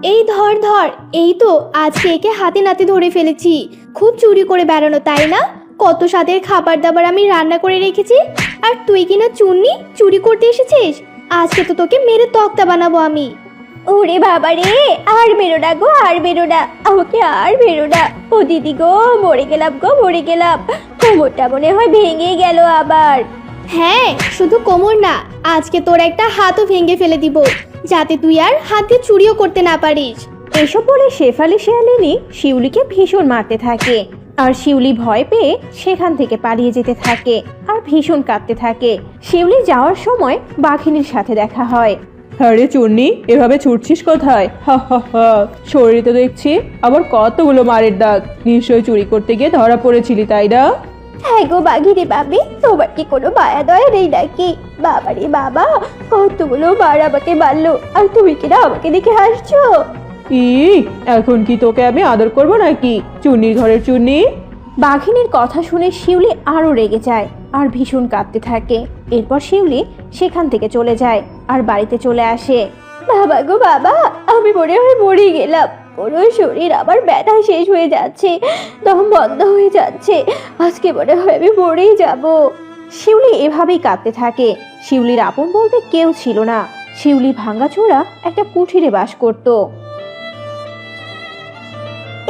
এই ধর ধর, এই তো আজকে একে হাতে নাতে ধরে ফেলেছি। খুব চুরি করে বেড়ানো, তাই না? কত স্বাদের খাবার দাবার আমি রান্না করে রেখেছি, আর তুই কিনা চুন্নি চুরি করতে এসেছিস। আজকে তো তোকে মেরে তক্তা বানাবো আমি। ওরে বাবা রে, আর বেরো না গো, আর বেরো না, আমাকে আর বেরো না। ও দিদি গো, মরে গেলাম গো, মরে গেলাম। কোমরটা মনে হয় ভেঙে গেল আবার। হ্যাঁ, শুধু কোমর না, আজকে তোর একটা হাতও ভেঙে ফেলে দিব, যাতে তুই আর হাত দিয়ে চুরিও করতে না পারিস। এসব বলে শেফালি শিয়ালিনী শিউলিকে ভীষণ মারতে থাকে। আর শিউলি ভয় পেয়ে সেখান থেকে পালিয়ে যেতে থাকে আর ভীষণ কাঁদতে থাকে। শিউলি যাওয়ার সময় বাঘিনীর সাথে দেখা হয়। আরে চুন্নি, এভাবে ছুটছিস কোথায়? হা হা হা, শরীরে তো দেখছি আবার কতগুলো মারের দাগ। নিশ্চয়ই চুরি করতে গিয়ে ধরা পড়েছিলি, তাই না? হ্যাঁ গো বাঘিনী বাবি, তোমার কি কোনো মায়া দয়া নেই নাকি? বাবারে বাবা, কতগুলো মার আমাকে মারলো, আর তুমি কিনা আমাকে দেখে হাসছো। ই, এখন কি তোকে আমি আদর করবো নাকি, চুন্নির ঘরের চুন্নি? বাঘিনীর কথা শুনে শিউলি আরো রেগে যায় আর ভীষণ কাঁদতে থাকে। এরপর শিউলি সেখান থেকে চলে যায় আর বাড়িতে চলে আসে। বাবা গো বাবা, আমি মনে হয় মরে গেলাম। পুরো শরীর আমার ব্যথা শেষ হয়ে যাচ্ছে, দম বন্ধ হয়ে যাচ্ছে। আজকে মনে হয় আমি মরেই যাব। শিউলি এভাবেই কাঁদতে থাকে। শিউলির আপন বলতে কেউ ছিল না। শিউলি ভাঙাচোরা একটা কুঠিরে বাস করত।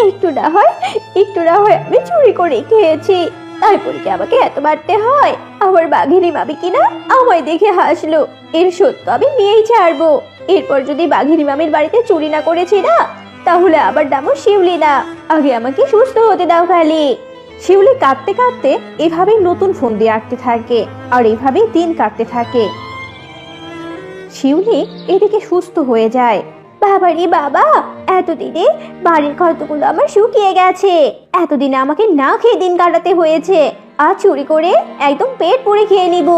একটু না হয় আমি চুরি করে খেয়েছি, তারপরে কি আমাকে এত মারতে হয়? আমার বাঘিনী মামি কিনা আমায় দেখে হাসলো। এর সত্য আমি নিয়েই ছাড়বো। এরপর যদি বাঘিনী মামির বাড়িতে চুরি না করেছি না, তাহলে আবার নামও শিউলি না। আগে আমাকে সুস্থ হতে দাও খালি। শিউলি কাঁদতে কাঁদতে এভাবেই নতুন ফন্দি আঁকতে থাকে আর এভাবেই দিন কাটতে থাকে। শিউলি এদিকে সুস্থ হয়ে যায়। বাবারে বাবা, এতদিনে বাড়ির কতগুলো আমার শুকিয়ে গেছে। এতদিনে আমাকে না খেয়ে দিন কাটাতে হয়েছে, আর চুরি করে একদম পেট পুড়ে খেয়ে নিব।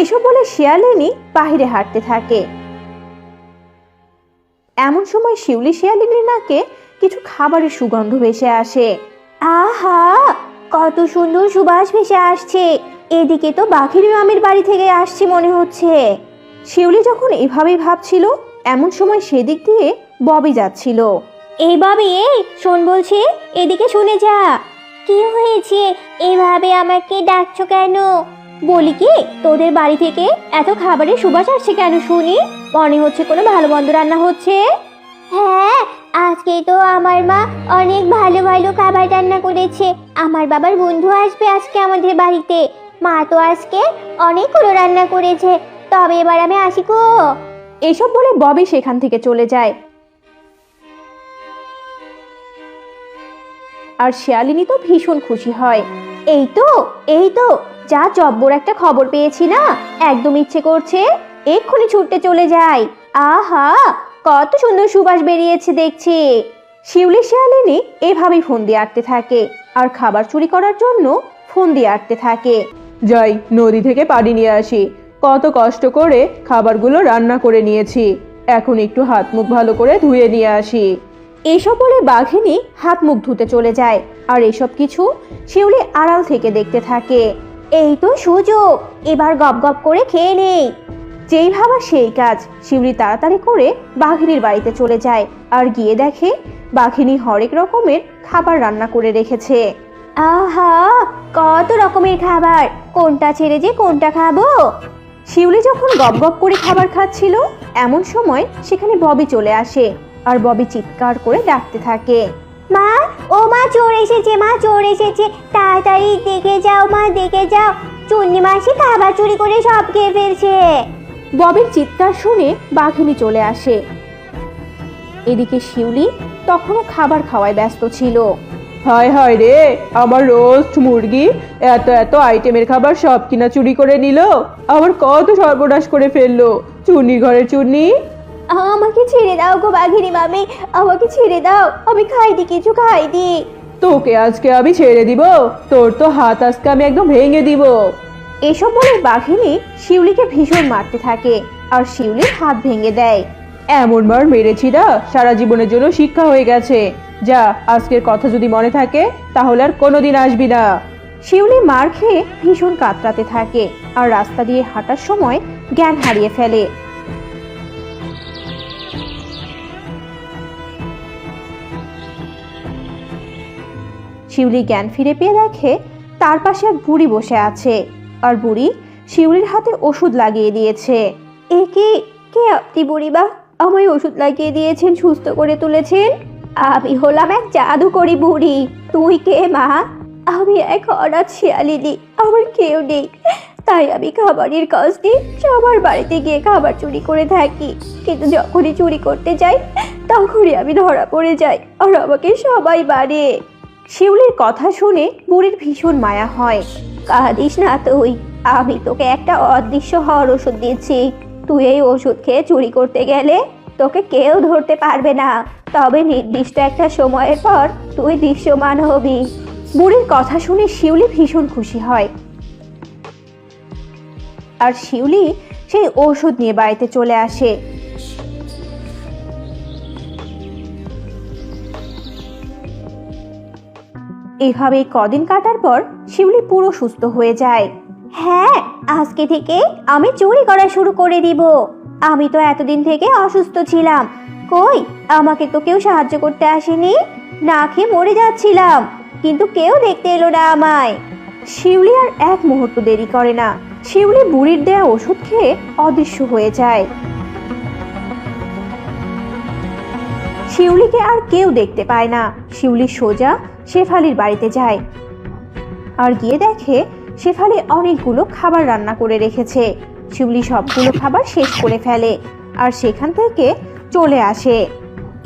এসব বলে শিয়ালিনী বাহিরে হাঁটতে থাকে। এমন সময় শিউলি শিয়ালিনীর নাকে কিছু খাবারের সুগন্ধ ভেসে আসে। আহা, কত সুন্দর সুবাস ভেসে আসছে। এদিকে তো বাঘিনী মামির বাড়ি থেকে আসছে মনে হচ্ছে। শিউলি যখন এভাবেই ভাবছিল, এমন সময় সেদিক দিয়ে ববি যাচ্ছিল। এই ববি, এই শোন বলছি, এদিকে শুনে যা। কি হয়েছে? এভাবে আমাকে ডাকছো কেন? বলি কি, তোদের বাড়ি থেকে এত খাবারের সুবাস আসছে কেন শুনি? মনে হচ্ছে কোনো ভালো মন্দ রান্না হচ্ছে। হ্যাঁ, আজকে তো আমার মা অনেক ভালো ভালো খাবার রান্না করেছে। আমার বাবার বন্ধু আসবে আজকে আমাদের বাড়িতে। মা তো আজকে অনেকগুলো রান্না করেছে। তবে এবার আমি আসি গো। এসব বলে ববি সেখান থেকে চলে যায়। আর শিয়ালিনী তো ভীষণ খুশি হয়। এই তো যা জব্বর একটা খবর পেয়েছি না, একদম ইচ্ছে করছে এক্ষুনি ছুটতে চলে যাই। আহা, কত সুন্দর সুবাস বেরিয়েছে দেখছি। শিউলি শিয়ালিনী এভাবেই ফন্দি আঁকতে থাকে আর খাবার চুরি করার জন্য ফন্দি আঁকতে থাকে। যাই নদী থেকে পানি নিয়ে আসি, কত কষ্ট করে খাবারগুলো রান্না করে নিয়েছি। এখন একটু হাত মুখ ভালো করে ধুয়ে নিয়ে আসি। এসব বলে বাঘিনী হাত মুখ ধুতে চলে যায়। আর এসব কিছু শিউলি আড়াল থেকে দেখতে থাকে। এই তো সুযোগ, এবার গপ গপ করে খেয়ে নেই। যেই ভাবা সেই কাজ। শিউলি তাড়াতাড়ি করে বাঘিনীর বাড়িতে চলে যায় আর গিয়ে দেখে বাঘিনী হরেক রকমের খাবার রান্না করে রেখেছে। আহা, কত রকমের খাবার, কোনটা ছেড়ে যে কোনটা খাবো। শিউলি যখন গপ গপ করে খাবার খাচ্ছিল, এমন সময় সেখানে ববি চলে আসে আর ববি চিৎকার করে ডাকতে থাকে। মা, ও মা, চোর এসেছে, মা চোর এসেছে, তাড়াতাড়ি দেখে যাও মা, দেখে যাও। চুন্নি মাসি খাবার চুরি করে সব খেয়ে ফেলছে। ববির চিৎকার শুনে বাঘিনী চলে আসে। এদিকে শিউলি তখনও খাবার খাওয়ায় ব্যস্ত ছিল। হায় হায় রে, আমার রোস্ট মুরগি, এত এত আইটেমের খাবার সব কিনা চুরি করে নিল। আবার কত সর্বনাশ করে ফেললো। চুন্নির ঘরের চুন্নি, আমাকে ছেড়ে দাও গো বাঘিনী মামি, আমাকে ছেড়ে দাও, আমি খাইনি, কিছু খাইনি। তোকে আজকে আমি ছেড়ে দিব, তোর তো হাত আজকে আমি একদম ভেঙে দিব। এসব বলে বাঘিনী শিউলিকে ভীষণ মারতে থাকে আর শিউলির হাত ভেঙে দেয়। এমন মার মেরেছি না, সারা জীবনের জন্য শিক্ষা হয়ে গেছে। যা, আজকের কথা যদি মনে থাকে তাহলে আর কোনোদিন আসবি না। শিউলি মার খেয়ে ভীষণ কাতরাতে থাকে আর রাস্তা দিয়ে হাঁটার সময় জ্ঞান হারিয়ে ফেলে। শিউলি জ্ঞান ফিরে পেয়ে দেখে তার পাশে এক বুড়ি বসে আছে, আর বুড়ি শিউলির হাতে ওষুধ লাগিয়ে দিয়েছে। এ কি, কে আপনি বুড়িমা? আমায় ওষুধ লাগিয়ে দিয়েছেন, সুস্থ করে তুলেছেন? আমি হলাম এক জাদুকরি বুড়ি। তুই কে মা? আমি এক অনাথ শিয়ালিনী, আমার কেউ নেই, তাই আমি খাবারের কষ্টে সবার বাড়িতে গিয়ে খাবার চুরি করে থাকি। কিন্তু যখনই চুরি করতে যাই তখনই আমি ধরা পড়ে যাই, আর আমাকে সবাই বাড়ে। শিউলির কথা শুনে বুড়ির ভীষণ মায়া হয়। কাঁদিস না তুই, আমি তোকে একটা অদৃশ্য হওয়ার ওষুধ দিচ্ছি। তুই এই ওষুধ খেয়ে চুরি করতে গেলে তোকে কেউ ধরতে পারবে না, তবে নির্দিষ্ট একটা সময়ের পর তুই দৃশ্যমান হবি। বুড়ির কথা শুনে শিউলি ভীষণ খুশি হয়, আর শিউলি সেই ঔষধ নিয়ে বাড়িতে চলে আসে। এভাবে কদিন কাটার পর শিউলি পুরো সুস্থ হয়ে যায়। হ্যাঁ, আজকে থেকে আমি চুরি করা শুরু করে দিব। আমি তো এতদিন থেকে অসুস্থ ছিলাম, কই আমাকে তো কেউ সাহায্য করতে আসেনি। না খেয়ে মরে যাচ্ছিলাম, কিন্তু কেউ দেখতে এলো না আমায়। শিউলি আর এক মুহূর্ত দেরি করে না, শিউলি বুড়ির দেয়া ওষুধ খেয়ে অদৃশ্য হয়ে যায়। শিউলিকে আর কেউ দেখতে পায় না। শিউলি সোজা শেফালির বাড়িতে যায়, আর গিয়ে দেখে শেফালি অনেকগুলো খাবার রান্না করে রেখেছে। শিউলি সবগুলো খাবার শেষ করে ফেলে আর সেখান থেকে চলে আসে।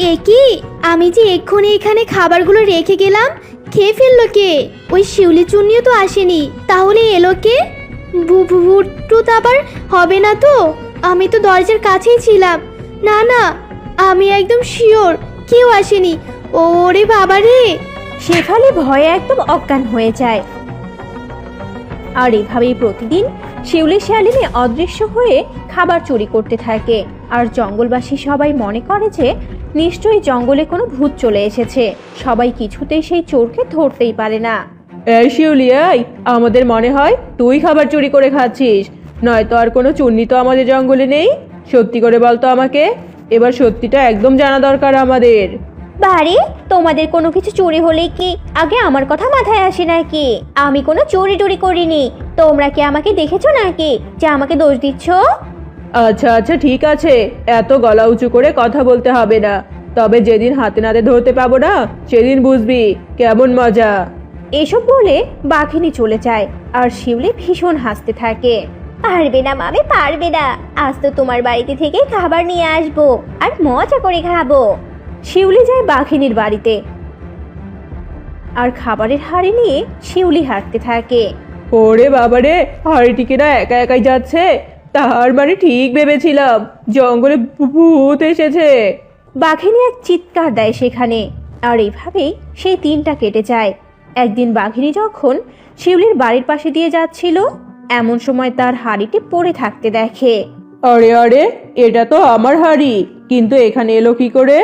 এ কি, আমি যে এক্ষুনি এখানে খাবারগুলো রেখে গেলাম, খেয়ে ফেললো কে? ওই শিউলি চুন্নিও তো আসেনি, তাহলে এলো কে? ভুট্টু আবার হবে না তো? আমি তো দরজার কাছেই ছিলাম। না না, আমি একদম শিওর কেউ আসেনি। ওরে বাবা রে! শেফালি ভয়ে একদম অজ্ঞান হয়ে যায়। আর এভাবেই প্রতিদিন শিউলি শিয়ালিনী অদৃশ্য হয়ে খাবার চুরি করতে থাকে, আর জঙ্গলবাসী সবাই মনে করে যে নিশ্চয়ই জঙ্গলে কোনো ভূত চলে এসেছে। সবাই কিছুতেই সেই চোরকে ধরতেই পারে না। এই শিউলি, এই আমাদের মনে হয় তুই খাবার চুরি করে খাচ্ছিস, নয়তো আর কোনো চুন্নি তো আমাদের জঙ্গলে নেই। সত্যি করে বলতো আমাকে, এবার সত্যিটা একদম জানা দরকার আমাদের। বাড়ি, তোমাদের কোনো কিছু চুরি হলে কি আগে আমার কথা মাথায় আসে নাকি? আমি কোনো চুরি টুরি করিনি। তোমরা কি আমাকে দেখেছো নাকি যে আমাকে দোষ দিচ্ছ? আচ্ছা আচ্ছা, ঠিক আছে, এত গলা উঁচু করে কথা বলতে হবে না। তবে যেদিন হাতে নাতে ধরতে পাবো না, সেদিন বুঝবি কেমন মজা। এসব বলে বাঘিনী চলে যায়, আর শিউলি ভীষণ হাসতে থাকে। পারবে না মামি, পারবে না। আজ তো তোমার বাড়িতে থেকে খাবার নিয়ে আসবো আর মজা করে খাবো। শিউলি যায় বাঘিনীর বাড়িতে, আর খাবারের হাড়ি নিয়ে শিউলি হাঁটতে থাকে। ওরে বাবারে, হাড়িটিকে না একা একাই যাচ্ছে, তার মানে ঠিক ভেবেছিলাম জঙ্গলে ভূত এসেছে। বাঘিনী এক চিৎকার দেয় সেখানে, আর এইভাবেই সেই দিনটা কেটে যায়। একদিন বাঘিনী যখন শিউলির বাড়ির পাশে দিয়ে যাচ্ছিল, এমন সময় তার হাড়িটি পড়ে থাকতে দেখে। আরে আরে, এটা তো আমার হাড়ি, কিন্তু এখানে এলো কি করে?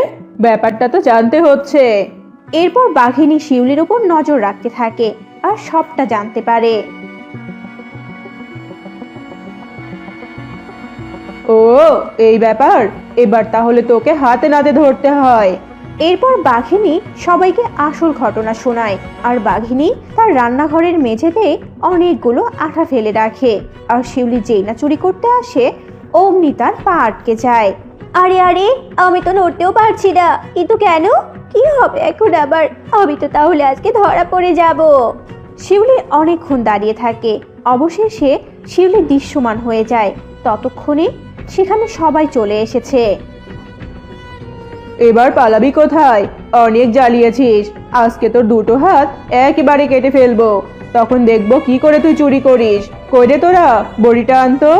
ব্যাপারটা তো জানতে হচ্ছে। এরপর বাঘিনী শিউলির উপর নজর রাখতে থাকে আর সবটা জানতে পারে। ও, এই ব্যাপার, এবার তাহলে তোকে হাতে নাতে ধরতে হয়। এরপর বাঘিনী সবাইকে আসল ঘটনা শোনায়, আর বাঘিনী তার রান্নাঘরের মেঝেতে অনেকগুলো আঠা ফেলে রাখে, আর শিউলি যেই না চুরি করতে আসে অমনি তার পা আটকে যায়। আরে আরে, আমি তো নড়তেও পারছি না, কিন্তু কেন? কি হবে এখন আবার? আমি তো তাহলে আজকে ধরা পড়ে যাব। শিউলি অনেকক্ষণ দাঁড়িয়ে থাকে, অবশেষে শিউলি দৃশ্যমান হয়ে যায়। ততক্ষণে সেখানে সবাই চলে এসেছে। এবার পালাবি কোথায়? অনেক জ্বালিয়েছিস, আজকে তোর দুটো হাত একেবারে কেটে ফেলবো, তখন দেখবো কি করে তুই চুরি করিস। কই রে তোরা, বড়িটা আনতো।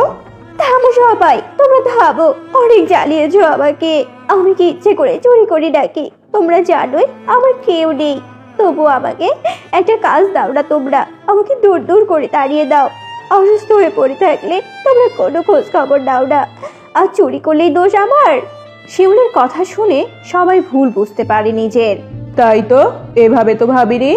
থামো সবাই, তোমরা থামো, অনেক জ্বালিয়েছো আমাকে। আমি কি ইচ্ছে করে চুরি করি নাকি? তোমরা জানোই আমার কেউ নেই, তবু আমাকে একটা কাজ দাও না। তোমরা আমাকে দূর দূর করে তাড়িয়ে দাও। অসুস্থ হয়ে পড়ে থাকলে তোমরা কোনো খোঁজ খবর দাও না, আর চুরি করলেই দোষ আমার। শিউলির কথা শুনে সবাই ভুল বুঝতে পারে নিজের। তাই তো, এভাবে তো ভাবিনি,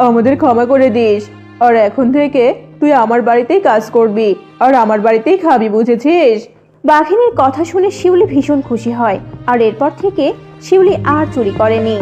আমাদের ক্ষমা করে দিস। আর এখন থেকে তুই আমার বাড়িতেই কাজ করবি আর আমার বাড়িতেই খাবি, বুঝেছিস? বাঘিনীর কথা শুনে শিউলি ভীষণ খুশি হয়, আর এরপর থেকে শিউলি আর চুরি করেনি।